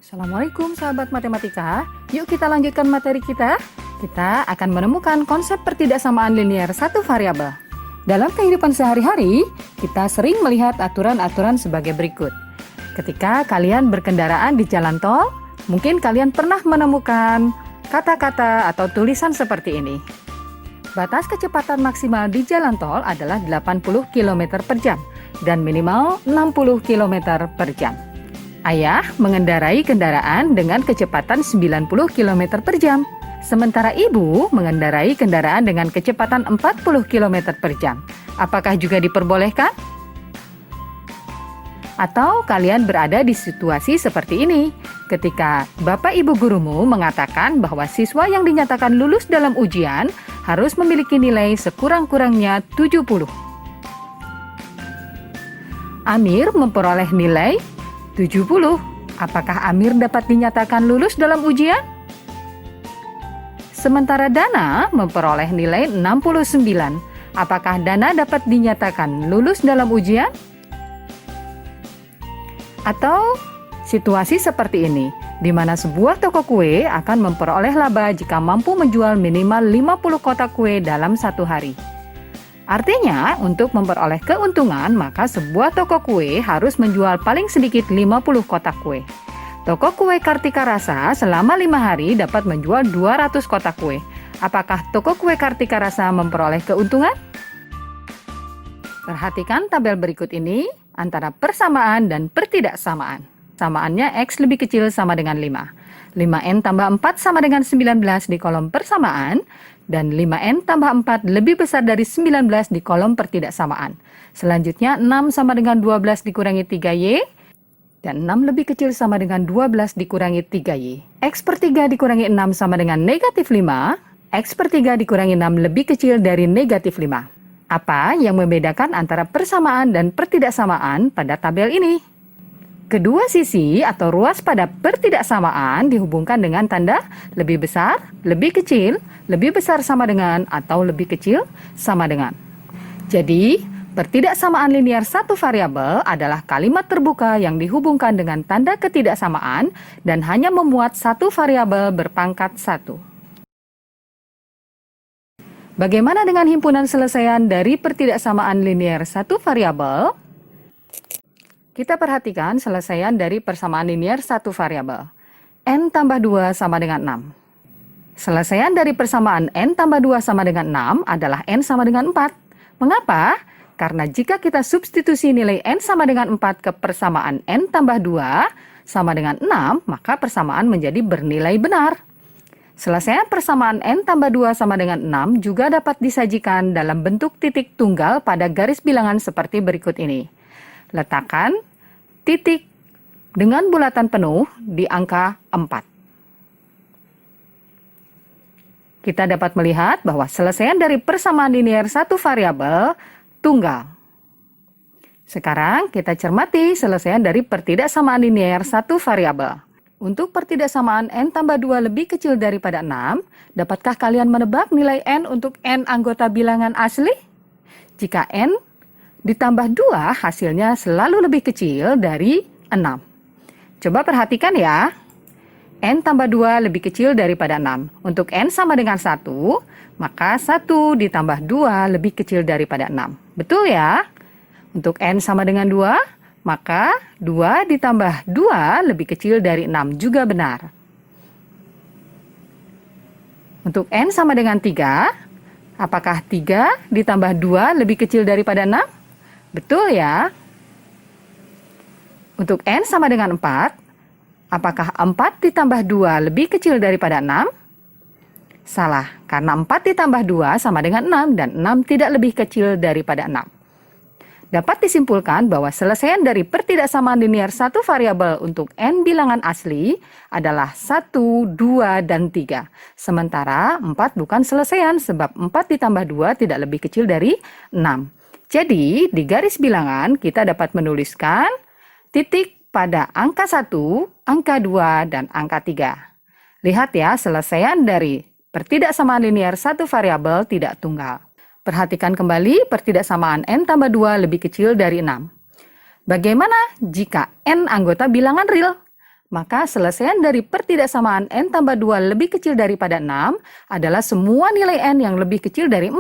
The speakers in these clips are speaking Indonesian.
Assalamualaikum sahabat matematika. Yuk kita lanjutkan materi kita. Kita akan menemukan konsep pertidaksamaan linier satu variabel. Dalam kehidupan sehari-hari, kita sering melihat aturan-aturan sebagai berikut. Ketika kalian berkendaraan di jalan tol, mungkin kalian pernah menemukan kata-kata atau tulisan seperti ini. Batas kecepatan maksimal di jalan tol adalah 80 km per jam dan minimal 60 km per jam. Ayah mengendarai kendaraan dengan kecepatan 90 km per jam, sementara ibu mengendarai kendaraan dengan kecepatan 40 km per jam. Apakah juga diperbolehkan? Atau kalian berada di situasi seperti ini, ketika bapak ibu gurumu mengatakan bahwa siswa yang dinyatakan lulus dalam ujian harus memiliki nilai sekurang-kurangnya 70. Amir memperoleh nilai 70. Apakah Amir dapat dinyatakan lulus dalam ujian? Sementara Dana memperoleh nilai 69. Apakah Dana dapat dinyatakan lulus dalam ujian? Atau situasi seperti ini, di mana sebuah toko kue akan memperoleh laba jika mampu menjual minimal 50 kotak kue dalam satu hari. Artinya, untuk memperoleh keuntungan, maka sebuah toko kue harus menjual paling sedikit 50 kotak kue. Toko kue Kartika Rasa selama 5 hari dapat menjual 200 kotak kue. Apakah toko kue Kartika Rasa memperoleh keuntungan? Perhatikan tabel berikut ini antara persamaan dan pertidaksamaan. Samaannya X lebih kecil sama dengan 5. 5N tambah 4 sama dengan 19 di kolom persamaan. Dan 5N tambah 4 lebih besar dari 19 di kolom pertidaksamaan. Selanjutnya 6 sama dengan 12 dikurangi 3Y. Dan 6 lebih kecil sama dengan 12 dikurangi 3Y. X per 3 dikurangi 6 sama dengan negatif 5. X per 3 dikurangi 6 lebih kecil dari negatif 5. Apa yang membedakan antara persamaan dan pertidaksamaan pada tabel ini? Kedua sisi atau ruas pada pertidaksamaan dihubungkan dengan tanda lebih besar, lebih kecil, lebih besar sama dengan, atau lebih kecil sama dengan. Jadi, pertidaksamaan linier satu variabel adalah kalimat terbuka yang dihubungkan dengan tanda ketidaksamaan dan hanya memuat satu variabel berpangkat 1. Bagaimana dengan himpunan selesaian dari pertidaksamaan linier satu variabel? Kita perhatikan selesaian dari persamaan linier satu variabel. N tambah 2 sama dengan 6. Selesaian dari persamaan N tambah 2 sama dengan 6 adalah N sama dengan 4. Mengapa? Karena jika kita substitusi nilai N sama dengan 4 ke persamaan N tambah 2 sama dengan 6, maka persamaan menjadi bernilai benar. Selesaian persamaan N tambah 2 sama dengan 6 juga dapat disajikan dalam bentuk titik tunggal pada garis bilangan seperti berikut ini. Letakkan titik dengan bulatan penuh di angka 4. Kita dapat melihat bahwa selesaian dari persamaan linier satu variabel tunggal. Sekarang kita cermati selesaian dari pertidaksamaan linier satu variabel. Untuk pertidaksamaan N tambah 2 lebih kecil daripada 6, dapatkah kalian menebak nilai N untuk N anggota bilangan asli? Jika N ditambah 2 hasilnya selalu lebih kecil dari 6. Coba perhatikan ya. N tambah 2 lebih kecil daripada 6. Untuk N sama dengan 1, maka 1 ditambah 2 lebih kecil daripada 6. Betul ya? Untuk N sama dengan 2, maka 2 ditambah 2 lebih kecil dari 6 juga benar. Untuk N sama dengan 3, apakah 3 ditambah 2 lebih kecil daripada 6? Betul ya? Untuk N sama dengan 4, apakah 4 ditambah 2 lebih kecil daripada 6? Salah, karena 4 ditambah 2 sama dengan 6 dan 6 tidak lebih kecil daripada 6. Dapat disimpulkan bahwa selesaian dari pertidaksamaan linier satu variabel untuk N bilangan asli adalah 1, 2, dan 3. Sementara 4 bukan selesaian sebab 4 ditambah 2 tidak lebih kecil dari 6. Jadi, di garis bilangan kita dapat menuliskan titik pada angka 1, angka 2, dan angka 3. Lihat ya, selesaian dari pertidaksamaan linier satu variabel tidak tunggal. Perhatikan kembali pertidaksamaan N tambah 2 lebih kecil dari 6. Bagaimana jika N anggota bilangan real? Maka selesaian dari pertidaksamaan n tambah 2 lebih kecil daripada 6 adalah semua nilai n yang lebih kecil dari 4.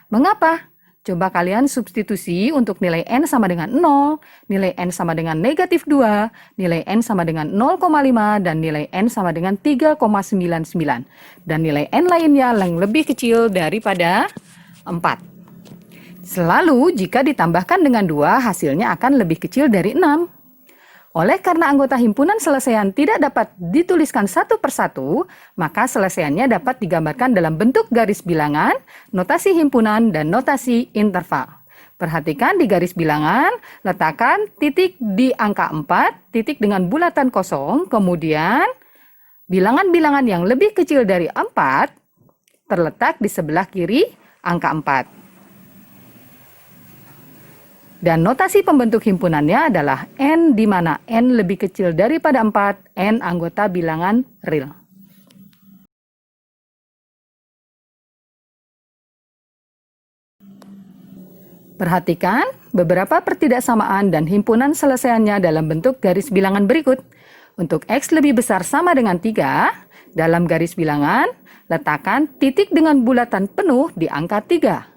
Mengapa? Coba kalian substitusi untuk nilai n sama dengan 0, nilai n sama dengan negatif 2, nilai n sama dengan 0,5, dan nilai n sama dengan 3,99. Dan nilai n lainnya yang lebih kecil daripada 4. Selalu jika ditambahkan dengan 2, hasilnya akan lebih kecil dari 6. Oleh karena anggota himpunan selesaian tidak dapat dituliskan satu persatu, maka selesaiannya dapat digambarkan dalam bentuk garis bilangan, notasi himpunan, dan notasi interval. Perhatikan di garis bilangan, letakkan titik di angka 4, titik dengan bulatan kosong, kemudian bilangan-bilangan yang lebih kecil dari 4 terletak di sebelah kiri angka 4. Dan notasi pembentuk himpunannya adalah n di mana n lebih kecil daripada 4, n anggota bilangan real. Perhatikan beberapa pertidaksamaan dan himpunan selesaiannya dalam bentuk garis bilangan berikut. Untuk X lebih besar sama dengan 3, dalam garis bilangan, letakkan titik dengan bulatan penuh di angka 3.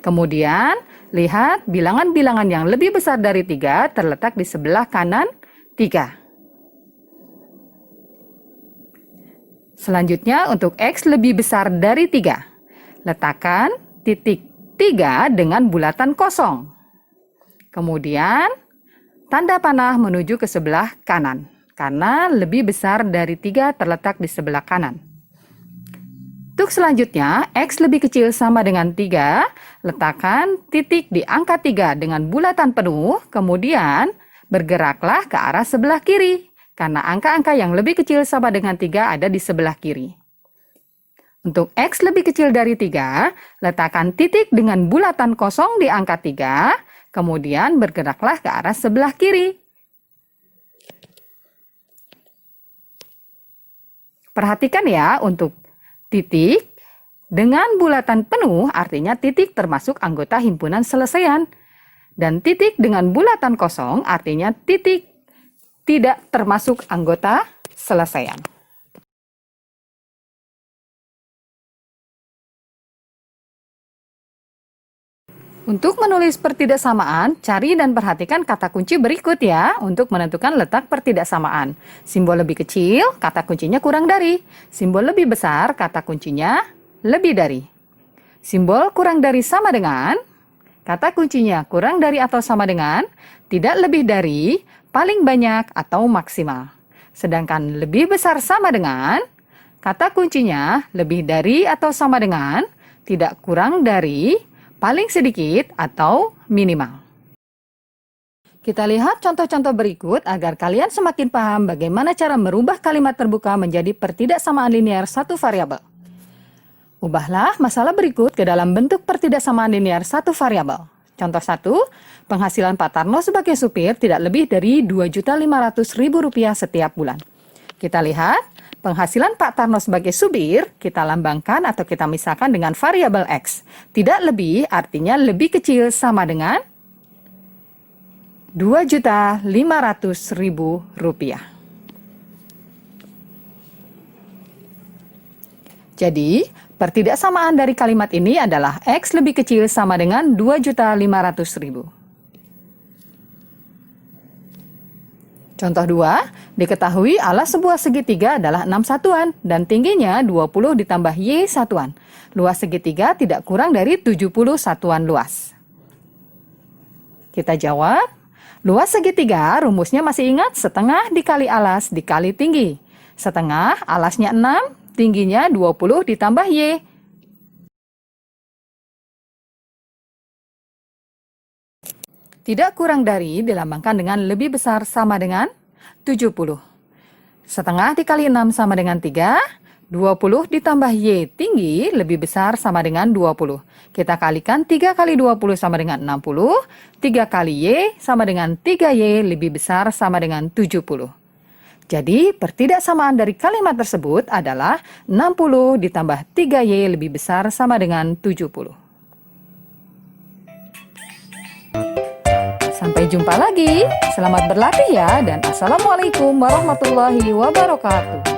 Kemudian, lihat bilangan-bilangan yang lebih besar dari 3 terletak di sebelah kanan 3. Selanjutnya, untuk X lebih besar dari 3, letakkan titik 3 dengan bulatan kosong. Kemudian, tanda panah menuju ke sebelah kanan, karena lebih besar dari 3 terletak di sebelah kanan. Untuk selanjutnya, X lebih kecil sama dengan 3, letakkan titik di angka 3 dengan bulatan penuh, kemudian bergeraklah ke arah sebelah kiri, karena angka-angka yang lebih kecil sama dengan 3 ada di sebelah kiri. Untuk X lebih kecil dari 3, letakkan titik dengan bulatan kosong di angka 3, kemudian bergeraklah ke arah sebelah kiri. Perhatikan ya, untuk titik dengan bulatan penuh artinya titik termasuk anggota himpunan selesaian. Dan titik dengan bulatan kosong artinya titik tidak termasuk anggota selesaian. Untuk menulis pertidaksamaan, cari dan perhatikan kata kunci berikut ya untuk menentukan letak pertidaksamaan. Simbol lebih kecil, kata kuncinya kurang dari. Simbol lebih besar, kata kuncinya lebih dari. Simbol kurang dari sama dengan, kata kuncinya kurang dari atau sama dengan, tidak lebih dari, paling banyak atau maksimal. Sedangkan lebih besar sama dengan, kata kuncinya lebih dari atau sama dengan, tidak kurang dari, paling sedikit atau minimal. Kita lihat contoh-contoh berikut agar kalian semakin paham bagaimana cara merubah kalimat terbuka menjadi pertidaksamaan linear satu variabel. Ubahlah masalah berikut ke dalam bentuk pertidaksamaan linear satu variabel. Contoh 1, penghasilan Pak Tarno sebagai supir tidak lebih dari Rp2.500.000 setiap bulan. Kita lihat, penghasilan Pak Tarno sebagai supir kita lambangkan atau kita misalkan dengan variabel X. Tidak lebih artinya lebih kecil sama dengan Rp2.500.000. Jadi, pertidaksamaan dari kalimat ini adalah X lebih kecil sama dengan Rp2.500.000. Contoh 2, diketahui alas sebuah segitiga adalah 6 satuan dan tingginya 20 ditambah Y satuan. Luas segitiga tidak kurang dari 70 satuan luas. Kita jawab, luas segitiga rumusnya masih ingat setengah dikali alas dikali tinggi. Setengah alasnya 6, tingginya 20 ditambah Y. Tidak kurang dari dilambangkan dengan lebih besar sama dengan 70. Setengah dikali 6 sama dengan 3. 20 ditambah Y tinggi lebih besar sama dengan 20. Kita kalikan 3 kali 20 sama dengan 60. 3 kali Y sama dengan 3Y lebih besar sama dengan 70. Jadi pertidaksamaan dari kalimat tersebut adalah 60 ditambah 3Y lebih besar sama dengan 70. Sampai jumpa lagi. Selamat berlatih ya, dan assalamualaikum warahmatullahi wabarakatuh.